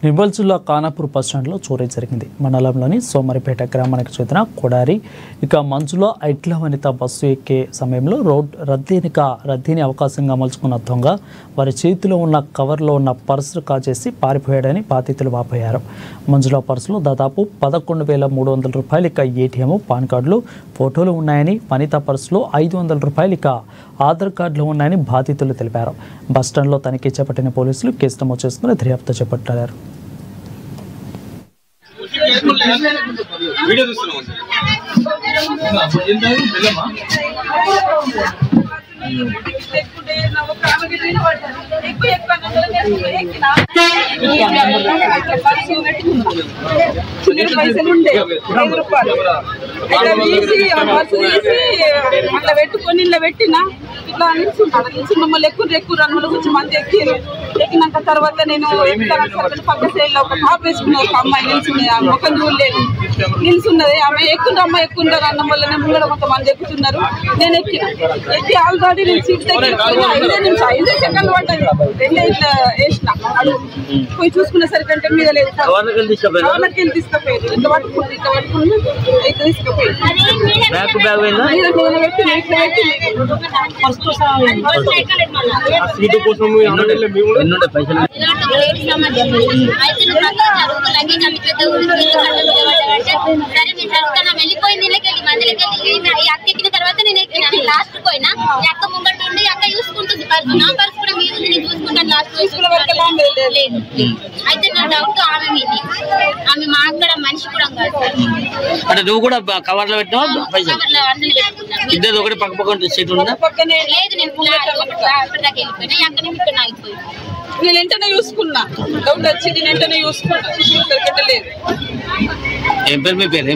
నిర్మల్ జిల్లా ఖానాపూర్ బస్టాండ్లో చోరీ జరిగింది. మండలంలోని సోమరిపేట గ్రామానికి చెందిన కొడారి మంచులో ఐట్ల వనిత బస్సు ఎక్కే సమయంలో రద్దీని అవకాశంగా మలుచుకున్న దొంగ వారి చేతిలో ఉన్న కవర్లో ఉన్న పర్సు కాజేసి పారిపోయాడని బాధితులు వాపోయారు. మంజుల పర్సులో దాదాపు 11,300 రూపాయలు ఏటీఎం, పాన్ కార్డులు, ఫోటోలు ఉన్నాయని, వనిత పర్సులో 500 రూపాయలు ఆధార్ కార్డులు ఉన్నాయని బాధితులు తెలిపారు. బస్టాండ్లో తనిఖీ చేపట్టిన పోలీసులు కేసు నమోదు చేసుకుని దర్యాప్తు చేపట్టారు. అట్లా పెట్టుకొని ఇలా పెట్టినా ఇట్లా నిల్చున్నాను మమ్మల్ని ఎక్కువ రన్నులు కొంచెం మంది ఎక్కినాక తర్వాత నేను పక్క సైడ్ లో ఒక టాప్ వేసుకున్న ఒక అమ్మాయి నిల్చున్నది. ఆ ముఖం చూడలేదు, నిల్చున్నది. ఆమె ఎక్కుంటారు అన్న వల్ల ముంగడ కొంతమంది ఎక్కుతున్నారు. నేను ఎక్కి ఆల్రెడీ నేను సీట్ దగ్గర 5 సెకండ్లు పడ్డది. రెండే ఇట్లా వేసిన పోయి చూసుకునేసరికి అంటే మీద లేదు, తీసుకుపోయారు. ఇట్లా పట్టుకుంది ఇట్లా తీసుకుపోయి వెళ్ళిపోయింది. ఎక్కిన తర్వాత నేను ఎక్కిన లాస్ట్ పోయినా అక్క ముంగట్టు ఉండి అక్క చూసుకుంటుంది. నా పర్సు కూడా మీద నేను చూసుకుంటాను. లాస్ట్ లేదు. అయితే నా డౌట్ ఆమె మీది. ఆమె మా అక్కడ మనిషి కూడా అంటే నువ్వు కూడా కవర్ లో పెట్టినావు? ఇద్దరు ఒకటి పక్క పక్కన సీట్ ఉందా? లేదు, నేను అక్కడ దాకా వెళ్ళిపోయినా. అక్కడ ఇక్కడ ఆగిపోయి నేను వెంటనే చూసుకున్నా. డౌట్ వచ్చింది, వెంటనే చూసుకున్నా. లేదు. ఏం పేరు మీ పేరు?